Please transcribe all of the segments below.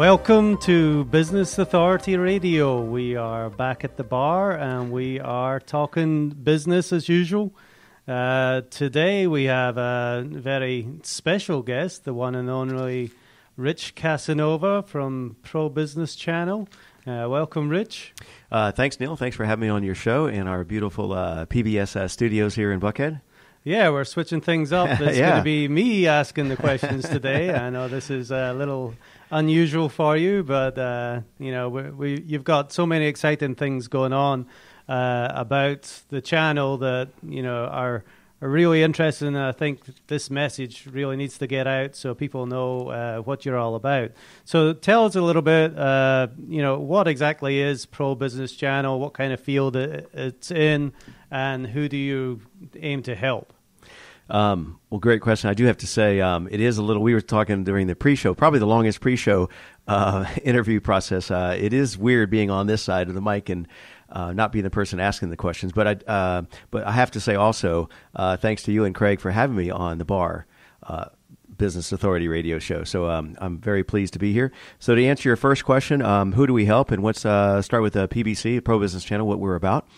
Welcome to Business Authority Radio. We are back at the bar and we are talking business as usual. Today we have a very special guest, the one and only Rich-Casanova from ProBusiness channel. Welcome, Rich. Thanks, Neil. Thanks for having me on your show in our beautiful PBS studios here in Buckhead. Yeah, we're switching things up. It's going to be me asking the questions today. I know this is a little unusual for you, but you've got so many exciting things going on about the channel that are really interesting. And I think this message really needs to get out so people know what you're all about. So tell us a little bit. What exactly is ProBusiness channel? What kind of field it's in, and who do you aim to help? Well, great question. I do have to say it is a little, we were talking during the pre-show, probably the longest pre-show interview process. It is weird being on this side of the mic and not being the person asking the questions. But I have to say also, thanks to you and Craig for having me on the Bar Business Authority radio show. So I'm very pleased to be here. So to answer your first question, who do we help? And let's start with the PBC, ProBusiness channel, what we're about.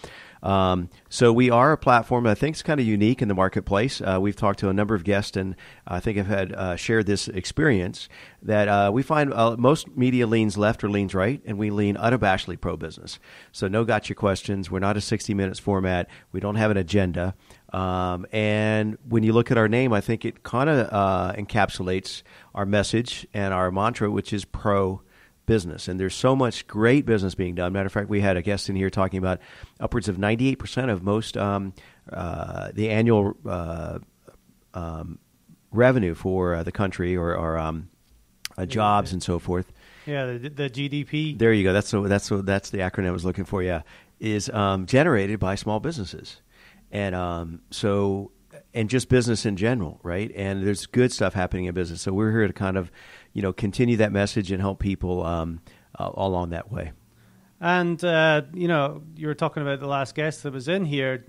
So we are a platform that I think is kind of unique in the marketplace. We've talked to a number of guests, and I think I've had shared this experience that we find most media leans left or leans right, and we lean unabashedly pro-business. So no gotcha questions. We're not a 60 Minutes format. We don't have an agenda. And when you look at our name, I think it kind of encapsulates our message and our mantra, which is pro-business. And there's so much great business being done. Matter of fact, we had a guest in here talking about upwards of 98% of most the annual revenue for the country or jobs and so forth. Yeah, the GDP. There you go. That's the acronym I was looking for. Yeah, is generated by small businesses, and and just business in general, right? And there's good stuff happening in business. So we're here to kind of, continue that message and help people along that way. And, you were talking about the last guest that was in here.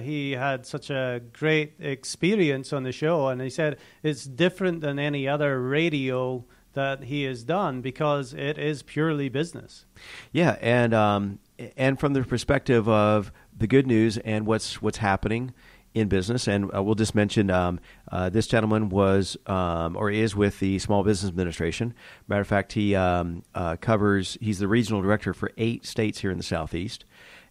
He had such a great experience on the show, and he said it's different than any other radio that he has done because it is purely business. Yeah, and from the perspective of the good news and what's happening in business, and we'll just mention this gentleman was or is with the Small Business Administration. Matter of fact, he he's the regional director for 8 states here in the Southeast,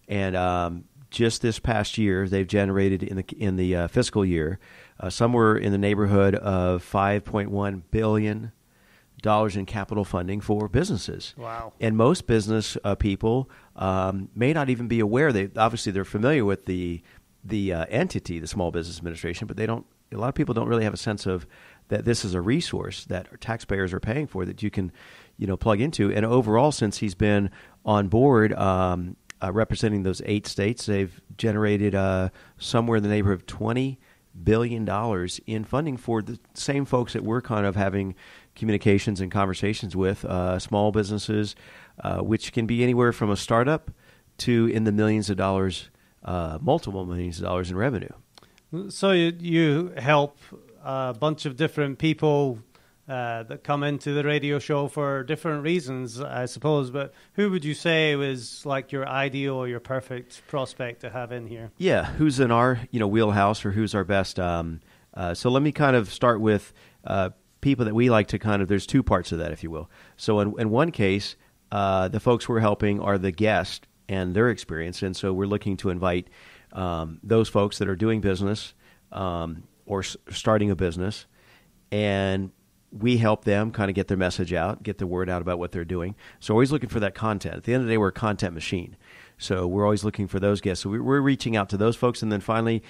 and just this past year, they've generated in the fiscal year somewhere in the neighborhood of $5.1 billion in capital funding for businesses. Wow! And most business people may not even be aware. They're familiar with the entity, the Small Business Administration, but a lot of people don't really have a sense of that this is a resource that taxpayers are paying for that you can, plug into. And overall, since he's been on board representing those 8 states, they've generated somewhere in the neighborhood of $20 billion in funding for the same folks that we're kind of having communications and conversations with, small businesses, which can be anywhere from a startup to in the millions of dollars, multiple millions of dollars in revenue. So you help a bunch of different people that come into the radio show for different reasons, I suppose. But who would you say was like your ideal or your perfect prospect to have in here? Yeah, who's in our wheelhouse or who's our best? So let me kind of start with people that we like to kind of. There's 2 parts of that, if you will. So in one case, the folks we're helping are the guest and their experience. And so we're looking to invite those folks that are doing business or starting a business, and we help them kind of get their message out, get the word out about what they're doing. So always looking for that content. At the end of the day, we're a content machine. So we're always looking for those guests. So we're reaching out to those folks. And then finally,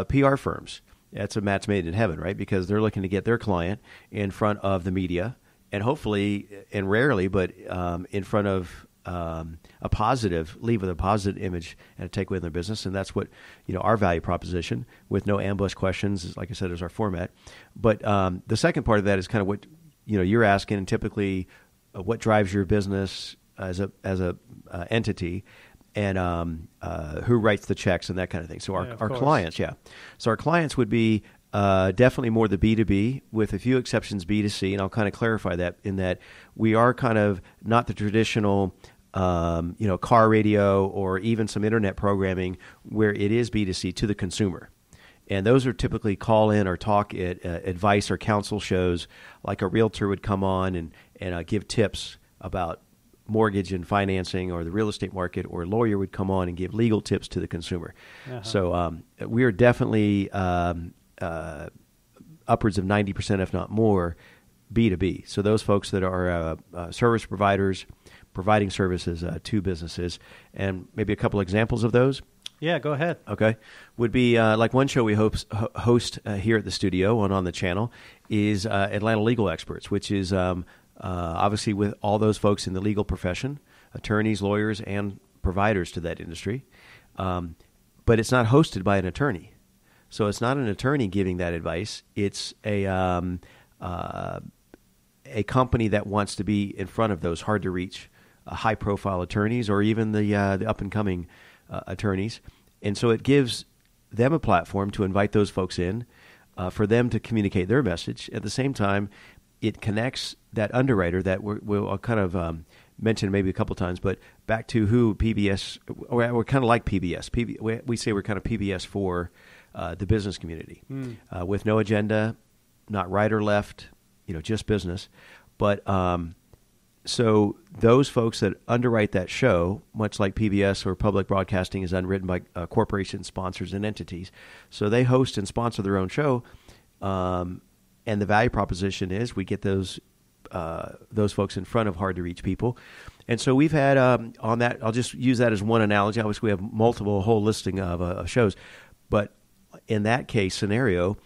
PR firms. That's a match made in heaven, right? Because they're looking to get their client in front of the media, and hopefully, and rarely, but in front of leave with a positive image and a takeaway in their business. And that's what, our value proposition with no ambush questions, like I said, is our format. But the second part of that is kind of what, you're asking, and typically what drives your business as a entity, and who writes the checks and that kind of thing. So our clients, So our clients would be definitely more the B2B, with a few exceptions B2C, and I'll kind of clarify that in that we are kind of not the traditional car radio or even some internet programming where it is B2C to the consumer. And those are typically call-in or talk advice or counsel shows, like a realtor would come on and give tips about mortgage and financing or the real estate market, or a lawyer would come on and give legal tips to the consumer. Uh-huh. So we are definitely upwards of 90%, if not more, B2B. So those folks that are service providers providing services to businesses. And maybe a couple examples of those. Yeah, go ahead. Okay. Would be like one show we host here at the studio and on the channel is Atlanta Legal Experts, which is obviously with all those folks in the legal profession, attorneys, lawyers, and providers to that industry. But it's not hosted by an attorney. So it's not an attorney giving that advice. It's a company that wants to be in front of those hard-to-reach, high-profile attorneys, or even the up-and-coming attorneys. And so it gives them a platform to invite those folks in, for them to communicate their message. At the same time, it connects that underwriter that we'll kind of mention maybe a couple times, but back to who PBS, we're kind of like PBS. We say we're kind of PBS for the business community, with no agenda, not right or left, just business. But so those folks that underwrite that show, much like PBS or public broadcasting is underwritten by corporations, sponsors, and entities. So they host and sponsor their own show, and the value proposition is we get those folks in front of hard-to-reach people. And so we've had on that, I'll just use that as one analogy. Obviously, we have a whole listing of shows. But in that case scenario,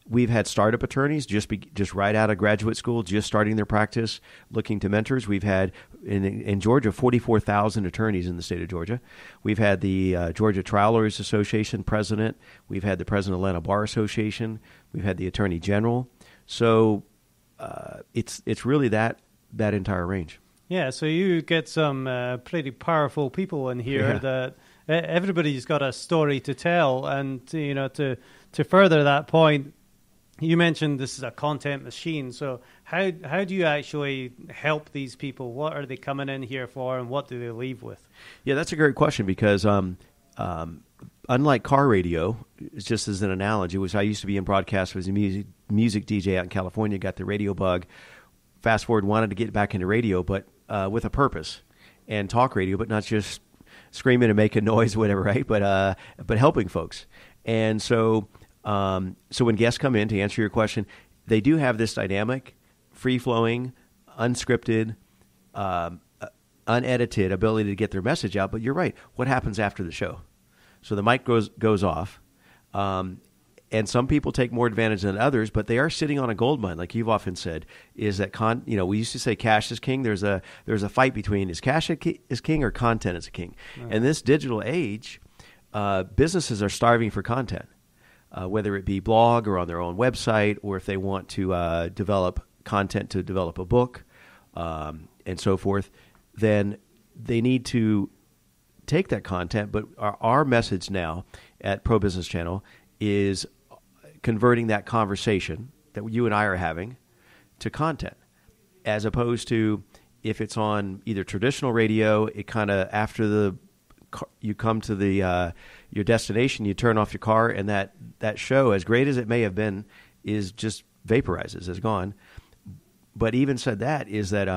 we've had startup attorneys just right out of graduate school, just starting their practice, looking to mentors. We've had, in Georgia, 44,000 attorneys in the state of Georgia. We've had the Georgia Trial Lawyers Association president. We've had the president of Atlanta Bar Association. We've had the attorney general. So it's really that entire range. Yeah, so you get some pretty powerful people in here that everybody's got a story to tell. And, to further that point, you mentioned this is a content machine. So how do you actually help these people? What are they coming in here for, and what do they leave with? Yeah, that's a great question because unlike car radio, just as an analogy, which I used to be in broadcast, was a music DJ out in California, got the radio bug. Fast forward, wanted to get back into radio, but with a purpose, and talk radio, but not just screaming and making noise, whatever, right? But helping folks. And so when guests come in, to answer your question, they do have this dynamic, free-flowing, unscripted, unedited ability to get their message out. But you're right. What happens after the show? So the mic goes off, and some people take more advantage than others, but they are sitting on a gold mine, like you've often said. Is that we used to say cash is king. There's a fight between is cash is king or content is king. Right. In this digital age, businesses are starving for content. Whether it be blog or on their own website, or if they want to develop content to develop a book and so forth, then they need to take that content. But our message now at ProBusiness Channel is converting that conversation that you and I are having to content, as opposed to if it's on either traditional radio, it kind of after you come to your destination, you turn off your car, and that show, as great as it may have been, is just vaporizes, is gone. But even said that is that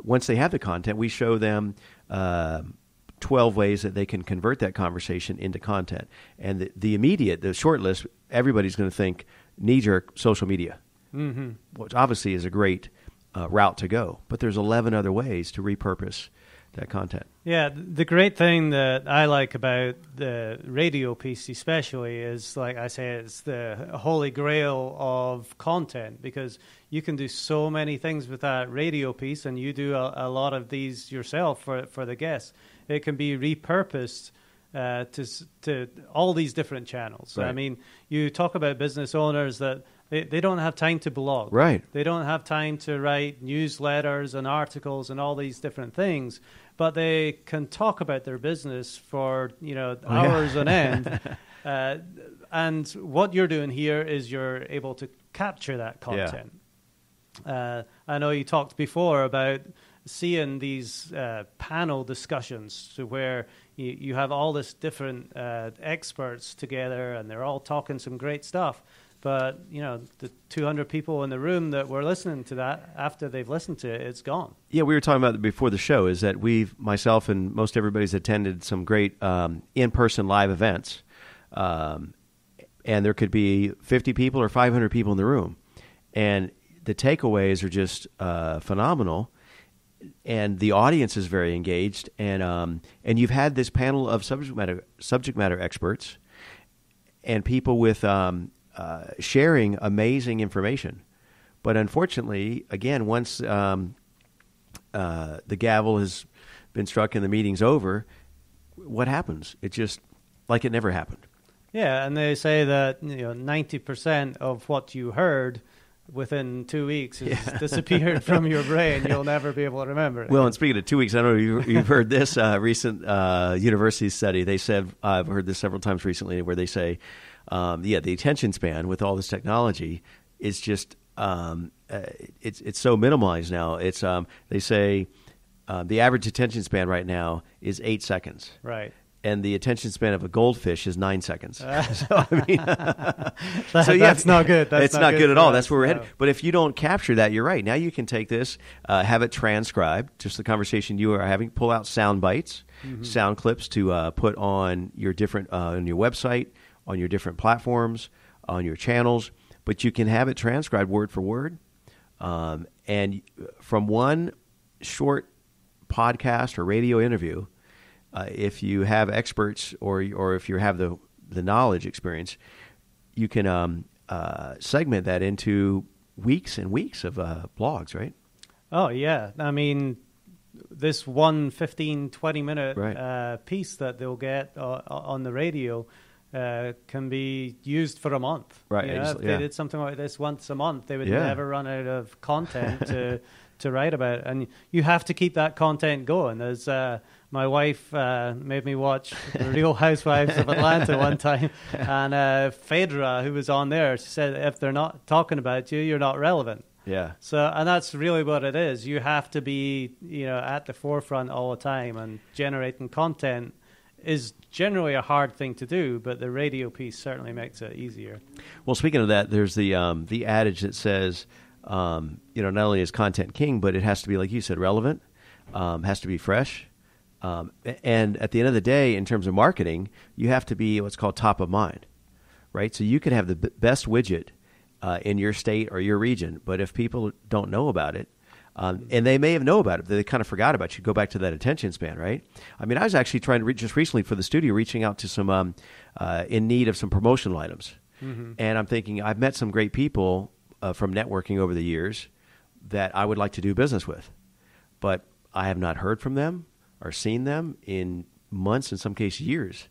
once they have the content, we show them 12 ways that they can convert that conversation into content. And the short list, everybody's going to think knee-jerk social media, which obviously is a great route to go. But there's 11 other ways to repurpose that content. Yeah, the great thing that I like about the radio piece especially is, like I say, it's the Holy Grail of content, because you can do so many things with that radio piece, and you do a lot of these yourself for the guests. It can be repurposed to all these different channels. Right. I mean, you talk about business owners that they don't have time to blog. Right. They don't have time to write newsletters and articles and all these different things, but they can talk about their business for hours on end. And what you're doing here is you're able to capture that content. I know you talked before about seeing these panel discussions to where you have all this different experts together and they're all talking some great stuff. But, you know, the 200 people in the room that were listening to that, after they've listened to it, it's gone. Yeah, we were talking about it before the show, is that myself and most everybody's attended some great in-person live events. And there could be 50 people or 500 people in the room. And the takeaways are just phenomenal. And the audience is very engaged. And you've had this panel of subject matter experts and people with... sharing amazing information. But unfortunately, again, once the gavel has been struck and the meeting's over, what happens? It just, like it never happened. Yeah, and they say that 90% of what you heard within 2 weeks has disappeared from your brain. You'll never be able to remember it. Well, and speaking of 2 weeks, I don't know if you've heard this recent university study. They said, I've heard this several times recently, where they say, the attention span with all this technology is just it's so minimalized now. It's they say the average attention span right now is 8 seconds. Right. And the attention span of a goldfish is 9 seconds. So I mean, that's not good. It's not good at all. That's where we're headed. But if you don't capture that, you're right. Now you can take this, have it transcribed, just the conversation you are having, pull out sound bites, sound clips to put on your different on your website, on your different platforms, on your channels, but you can have it transcribed word for word. And from one short podcast or radio interview, if you have experts or if you have the knowledge experience, you can segment that into weeks and weeks of blogs, right? Oh, yeah. I mean, this 15, 20-minute piece that they'll get on the radio can be used for a month. Right. If they did something like this once a month, they would never run out of content to write about. And you have to keep that content going. As my wife made me watch The Real Housewives of Atlanta one time, and Phaedra, who was on there, she said, if they're not talking about you, you're not relevant. Yeah. So, and that's really what it is. You have to be, at the forefront all the time, and generating content is generally a hard thing to do, but the radio piece certainly makes it easier. Well, speaking of that, there's the adage that says, not only is content king, but it has to be, like you said, relevant, has to be fresh. And at the end of the day, in terms of marketing, you have to be what's called top of mind, right? So you could have the best widget in your state or your region, but if people don't know about it, and they may have known about it, they kind of forgot about you. Go back to that attention span, right? I mean, I was actually trying to just recently for the studio, reaching out to some in need of some promotional items. Mm-hmm. And I'm thinking, I've met some great people from networking over the years that I would like to do business with, but I have not heard from them or seen them in months, in some cases years.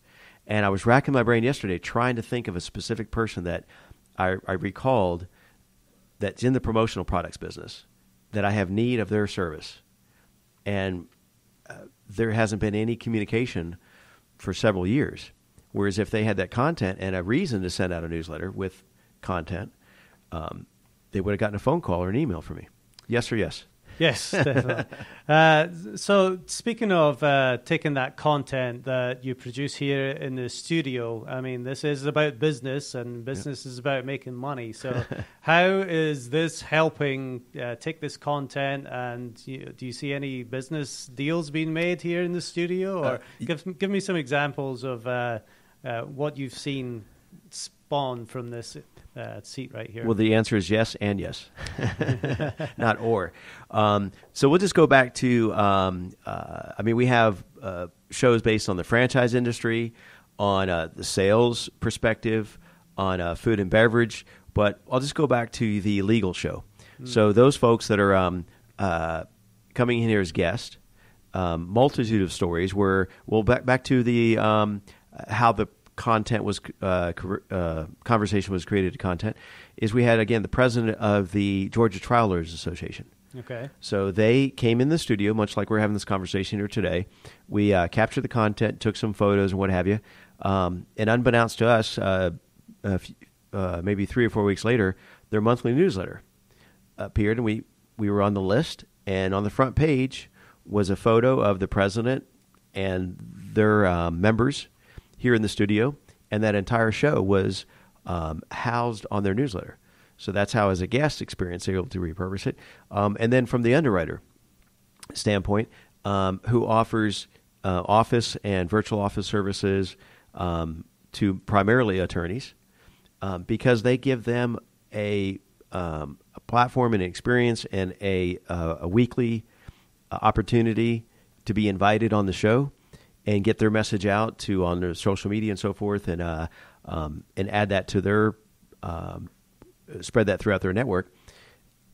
And I was racking my brain yesterday trying to think of a specific person that I recalled that's in the promotional products business, that I have need of their service. And there hasn't been any communication for several years. Whereas if they had that content and a reason to send out a newsletter with content, they would have gotten a phone call or an email from me. Yes or yes? Yes, definitely. So speaking of taking that content that you produce here in the studio, I mean, this is about business, and business is about making money. So how is this helping take this content, and do you see any business deals being made here in the studio? Or give me some examples of what you've seen spawn from this seat right here. Well, the answer is yes and yes, not or. So we'll just go back to, we have shows based on the franchise industry, on the sales perspective, on food and beverage, but I'll just go back to the legal show. So those folks that are coming in here as guests, multitude of stories where, well, back to the how the content was conversation was created to content, is we had, again, the president of the Georgia Trial Lawyers Association. Okay. So they came in the studio, much like we're having this conversation here today. We captured the content, took some photos and what have you. And unbeknownst to us, maybe 3 or 4 weeks later, their monthly newsletter appeared, and we were on the list. And on the front page was a photo of the president and their members here in the studio, and that entire show was housed on their newsletter. So that's how, as a guest experience, they're able to repurpose it. And then from the underwriter standpoint, who offers office and virtual office services to primarily attorneys, because they give them a platform and experience and a weekly opportunity to be invited on the show and get their message out to on their social media and so forth, and add that to their spread that throughout their network.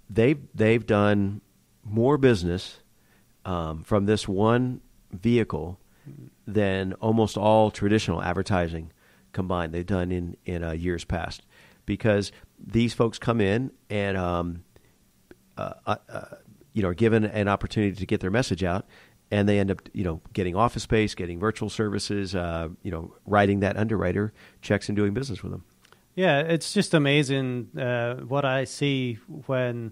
They've done more business from this one vehicle than almost all traditional advertising combined they've done in years past, because these folks come in and are given an opportunity to get their message out, and they end up getting office space, getting virtual services, writing that underwriter checks and doing business with them. Yeah, it's just amazing what I see when,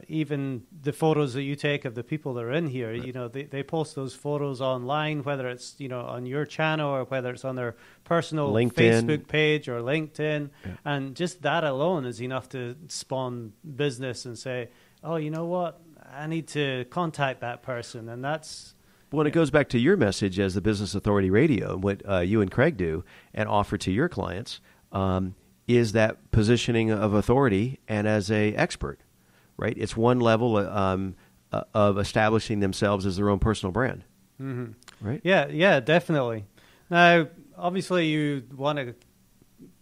even the photos that you take of the people that are in here, right. They post those photos online, whether it's, on your channel or whether it's on their personal LinkedIn. Facebook page or LinkedIn. Yeah. And just that alone is enough to spawn business and say, oh, you know what? I need to contact that person. And that's... Well, it goes back to your message as the Business Authority Radio, what you and Craig do and offer to your clients, is that positioning of authority and as a expert, right? It's one level of establishing themselves as their own personal brand, right? Yeah, definitely. Now, obviously, you want to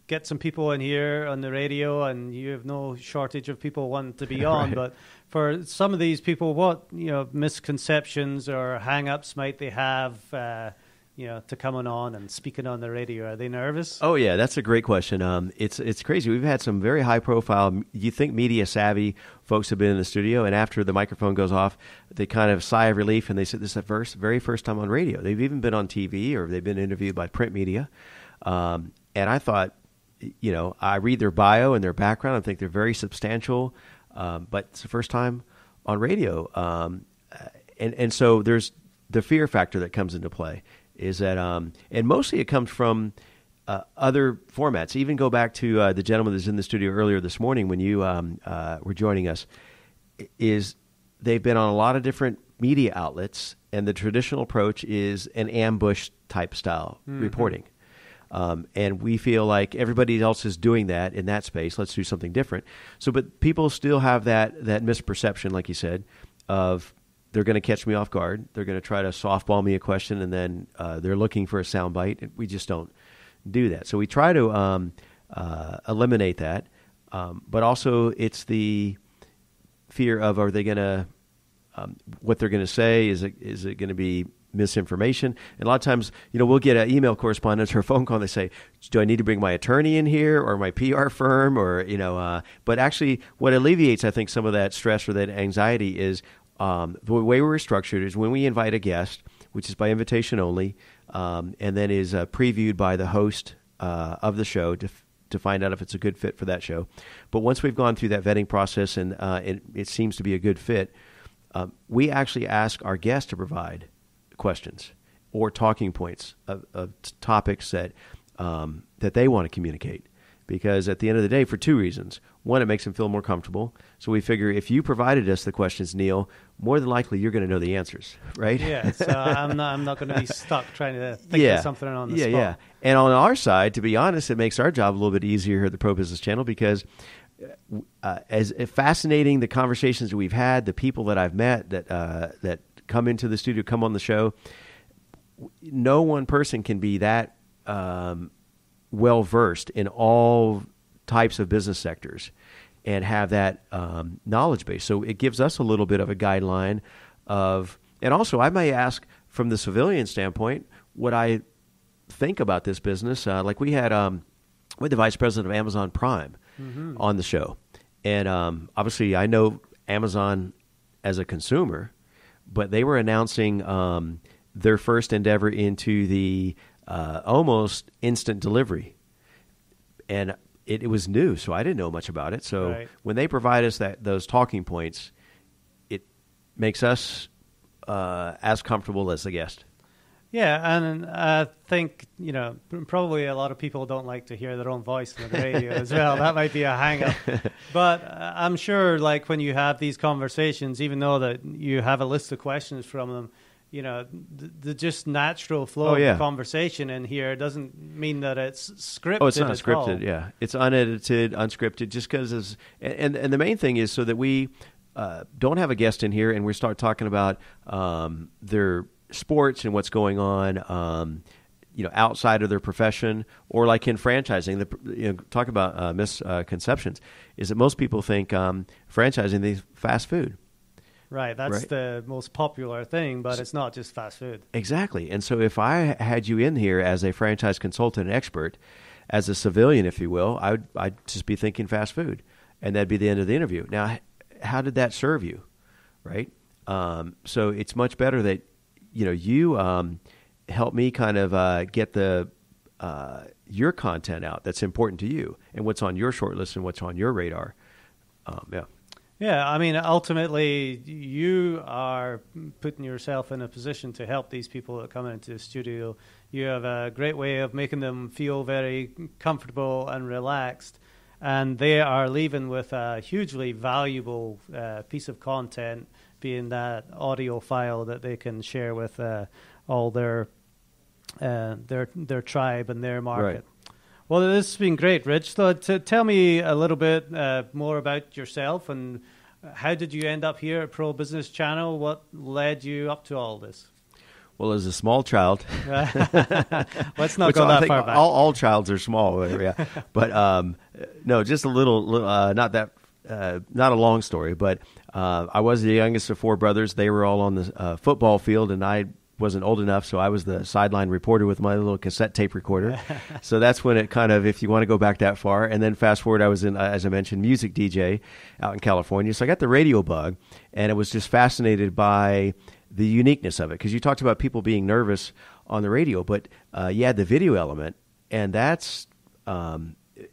get some people in here on the radio, and you have no shortage of people wanting to be on. Right. But for some of these people, what misconceptions or hang-ups might they have? To coming on and speaking on the radio? Are they nervous? Oh, yeah, that's a great question. It's crazy. We've had some very high-profile, you think media-savvy folks have been in the studio, and after the microphone goes off, they kind of sigh of relief, and they said this is the very first time on radio. They've even been on TV, or they've been interviewed by print media. And I thought, I read their bio and their background. I think they're very substantial, but it's the first time on radio. And so there's the fear factor that comes into play. Is that, and mostly it comes from other formats. Even go back to the gentleman that's in the studio earlier this morning when you were joining us, is they've been on a lot of different media outlets, and the traditional approach is an ambush type style reporting. And we feel like everybody else is doing that in that space. Let's do something different. So, but people still have that misperception, like you said, of they're going to catch me off guard. They're going to try to softball me a question, and then they're looking for a soundbite. We just don't do that. So we try to eliminate that. But also, it's the fear of, are they going to what they're going to say? Is it going to be misinformation? And a lot of times, we'll get an email correspondence or a phone call, and they say, do I need to bring my attorney in here or my PR firm? Or, but actually what alleviates, I think, some of that stress or that anxiety is the way we're structured is when we invite a guest, which is by invitation only, and then is previewed by the host of the show to find out if it's a good fit for that show. But once we've gone through that vetting process and it seems to be a good fit, we actually ask our guest to provide questions or talking points of topics that they want to communicate. Because at the end of the day, for two reasons. One, it makes them feel more comfortable. So we figure if you provided us the questions, Neil, more than likely you're going to know the answers, right? Yeah, so I'm not going to be stuck trying to think of something on the spot. Yeah. And on our side, to be honest, it makes our job a little bit easier here at the Pro Business Channel, because as fascinating the conversations that we've had, the people that I've met that come into the studio, come on the show, no one person can be that well-versed in all types of business sectors and have that knowledge base. So it gives us a little bit of a guideline of, and also I may ask from the civilian standpoint what I think about this business. Like we had the vice president of Amazon Prime on the show. And obviously I know Amazon as a consumer, but they were announcing their first endeavor into the almost instant delivery. And it was new, so I didn't know much about it. So Right. when they provide us those talking points, it makes us as comfortable as the guest. Yeah, and I think, probably a lot of people don't like to hear their own voice on the radio as well. That might be a hang-up. But I'm sure, like, when you have these conversations, even though that you have a list of questions from them, the just natural flow of the conversation in here doesn't mean that it's scripted. Oh, it's not at scripted, all. yeah. It's unedited, unscripted, just because, and the main thing is so that we don't have a guest in here and we start talking about their sports and what's going on, outside of their profession, or like in franchising. Talk about misconceptions. Is that most people think franchising is fast food. Right, that's the most popular thing, but it's not just fast food. Exactly. And so if I had you in here as a franchise consultant and expert, as a civilian, if you will, I'd just be thinking fast food, and that'd be the end of the interview. Now, how did that serve you, right? So it's much better that you help me kind of get your content out that's important to you and what's on your short list and what's on your radar. Yeah, I mean, ultimately, you are putting yourself in a position to help these people that come into the studio. You have a great way of making them feel very comfortable and relaxed, and they are leaving with a hugely valuable piece of content, being that audio file that they can share with all their tribe and their market. Right. Well, this has been great, Rich. So tell me a little bit more about yourself, and how did you end up here at ProBusiness Channel? What led you up to all this? Well, as a small child, let's not go that far back. All childs are small, yeah. But no, just a little, not a long story. But I was the youngest of four brothers. They were all on the football field, and I wasn't old enough, so I was the sideline reporter with my little cassette tape recorder. So that's when it kind of, if you want to go back that far, and then fast forward, I was in, as I mentioned, music DJ out in California. So I got the radio bug, and I was just fascinated by the uniqueness of it, because you talked about people being nervous on the radio, but you had the video element, and that's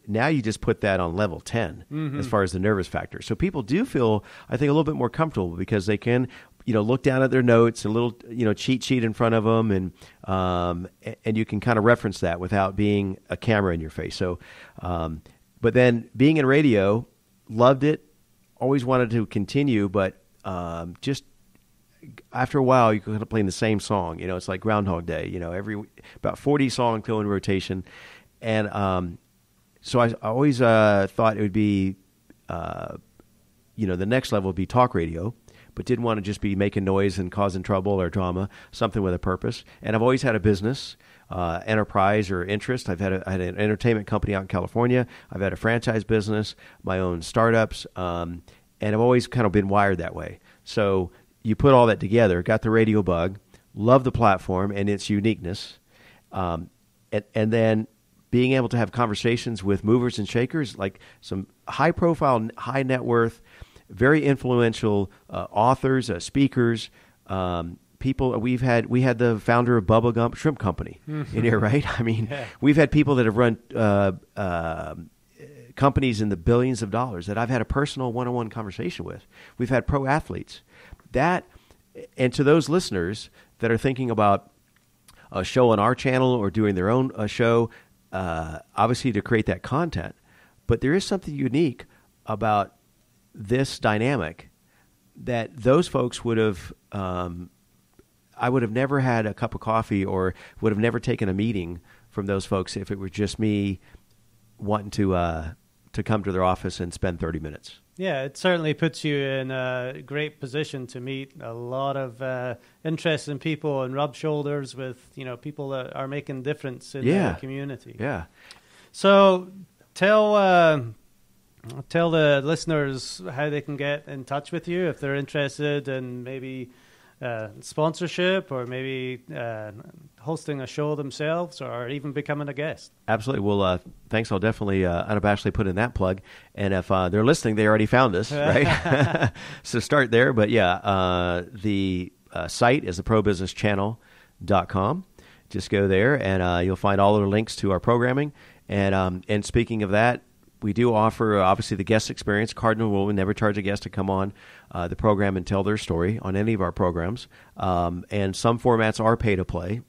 now you just put that on level 10 as far as the nervous factor. So people do feel, I think, a little bit more comfortable because they can look down at their notes, a little, cheat sheet in front of them, and you can kind of reference that without being a camera in your face. So, but then being in radio, loved it, always wanted to continue, but just after a while, you're kind of playing the same song. It's like Groundhog Day. About 40 songs go in rotation, and so I always thought it would be, the next level would be talk radio, but didn't want to just be making noise and causing trouble or drama, something with a purpose. And I've always had a business, enterprise or interest. I had an entertainment company out in California. I've had a franchise business, my own startups, and I've always kind of been wired that way. So you put all that together, got the radio bug, love the platform and its uniqueness, and then being able to have conversations with movers and shakers, like some high-profile, high-net-worth, very influential authors, speakers, people. We had the founder of Bubba Gump Shrimp Company in here, right? I mean, we've had people that have run companies in the billions of dollars that I've had a personal one-on-one conversation with. We've had pro athletes. And to those listeners that are thinking about a show on our channel or doing their own show, obviously to create that content, but there is something unique about this dynamic that those folks would have, I would have never had a cup of coffee or would have never taken a meeting from those folks if it were just me wanting to come to their office and spend 30 minutes. Yeah, it certainly puts you in a great position to meet a lot of interesting people and rub shoulders with, people that are making a difference in the community. Yeah. So tell the listeners how they can get in touch with you if they're interested in maybe sponsorship or maybe hosting a show themselves or even becoming a guest. Absolutely. Well, thanks. I'll definitely unabashedly put in that plug. And if they're listening, they already found us, right? So start there. But the site is the ProBusinessChannel.com. Just go there and you'll find all of the links to our programming. And speaking of that, We do offer, obviously, the guest experience. Cardinal rule, we never charge a guest to come on the program and tell their story on any of our programs. And some formats are pay-to-play.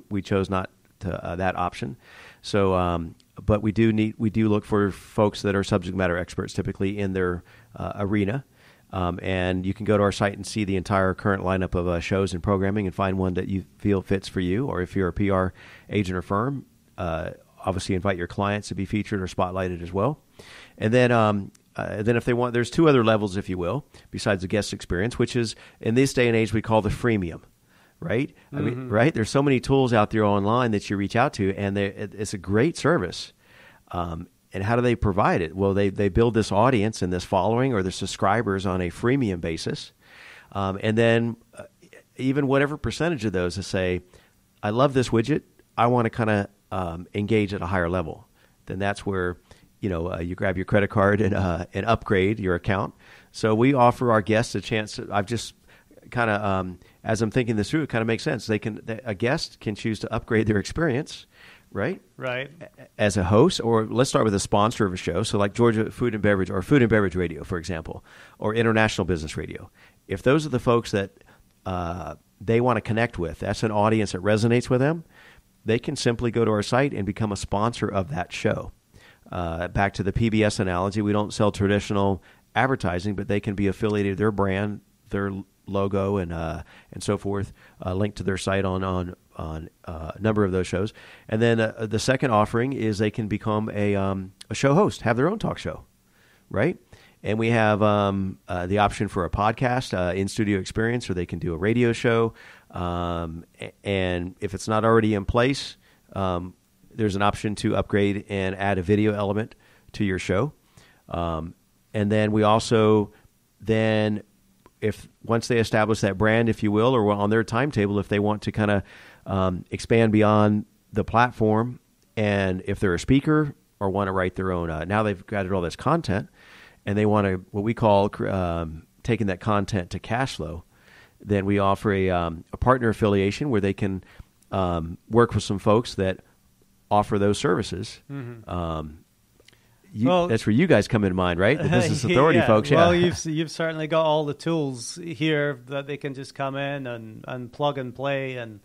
We chose not to that option. So, but we do look for folks that are subject matter experts, typically in their arena. And you can go to our site and see the entire current lineup of shows and programming and find one that you feel fits for you. Or if you're a PR agent or firm, obviously invite your clients to be featured or spotlighted as well. And then if they want, there's two other levels, if you will, besides the guest experience, which is in this day and age we call the freemium, right? Mm-hmm. I mean, right? There's so many tools out there online that you reach out to, and it's a great service. And how do they provide it? Well, they build this audience and this following or the subscribers on a freemium basis. And then even whatever percentage of those to say, I love this widget, I want to kind of engage at a higher level, then that's where you grab your credit card and upgrade your account. So we offer our guests a chance. I've just kind of as I'm thinking this through, it kind of makes sense. A guest can choose to upgrade their experience, right? Right. As a host, or let's start with a sponsor of a show. So like Georgia Food and Beverage or Food and Beverage Radio, for example, or International Business Radio. If those are the folks that they want to connect with, that's an audience that resonates with them, they can simply go to our site and become a sponsor of that show. Back to the PBS analogy, we don't sell traditional advertising, but they can be affiliated, their brand, their logo, and so forth, linked to their site on a number of those shows. And then the second offering is they can become a show host, have their own talk show, right? And we have the option for a podcast, in-studio experience, or they can do a radio show. And if it's not already in place, there's an option to upgrade and add a video element to your show. And then we also once they establish that brand, if you will, or on their timetable, if they want to kind of expand beyond the platform, and if they're a speaker or want to write their own, now they've got all this content, and they want to, what we call taking that content to cash flow, then we offer a partner affiliation where they can work with some folks that offer those services. Mm-hmm. That's where you guys come into mind, right? The business authority folks. Yeah. Well, you've certainly got all the tools here that they can just come in and plug and play, and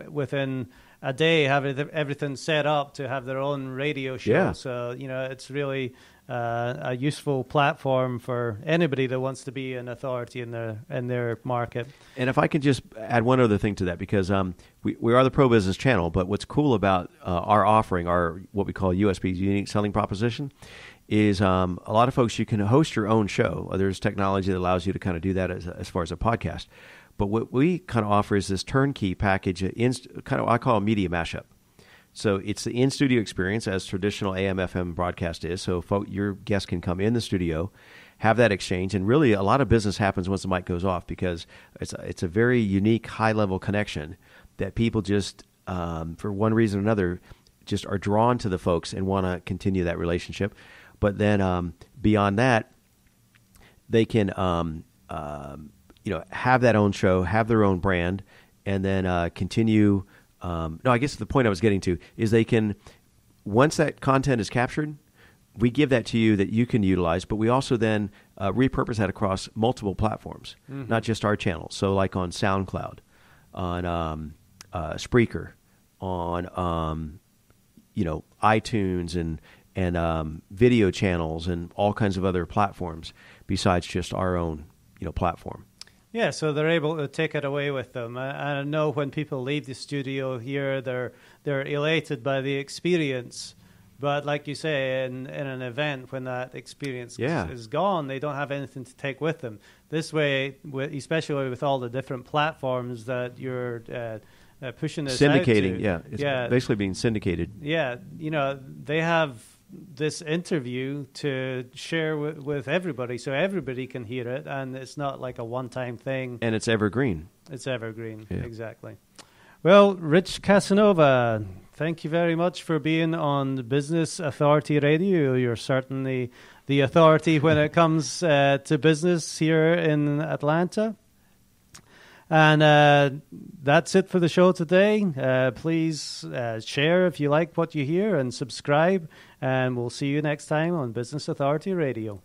within a day have everything set up to have their own radio show. Yeah. So it's really a useful platform for anybody that wants to be an authority in their market. And if I could just add one other thing to that, because we are the ProBusiness channel, but what's cool about our offering, our what we call USP, unique selling proposition, is a lot of folks, you can host your own show. There's technology that allows you to kind of do that as far as a podcast. But what we kind of offer is this turnkey package, I call a media mashup. So it's the in-studio experience as traditional AM/FM broadcast is. So your guests can come in the studio, have that exchange, and really a lot of business happens once the mic goes off, because it's a very unique, high-level connection that people just, for one reason or another, just are drawn to the folks and want to continue that relationship. But then beyond that, they can have that own show, have their own brand, and then continue. I guess the point I was getting to is they can, once that content is captured, we give that to you that you can utilize, but we also then repurpose that across multiple platforms, mm-hmm. not just our channels. So like on SoundCloud, on Spreaker, on iTunes and video channels and all kinds of other platforms besides just our own platform. Yeah, so they're able to take it away with them. I know when people leave the studio here, they're elated by the experience. But like you say, in an event, when that experience is gone, they don't have anything to take with them. This way, especially with all the different platforms that you're pushing this syndicating, out to. It's basically being syndicated. Yeah, they have this interview to share with everybody, so everybody can hear it, and it's not like a one-time thing. And it's evergreen. It's evergreen, exactly. Well, Rich Casanova, thank you very much for being on the Business Authority Radio. You're certainly the authority when it comes to business here in Atlanta. And that's it for the show today. Please share if you like what you hear and subscribe. And we'll see you next time on Business Authority Radio.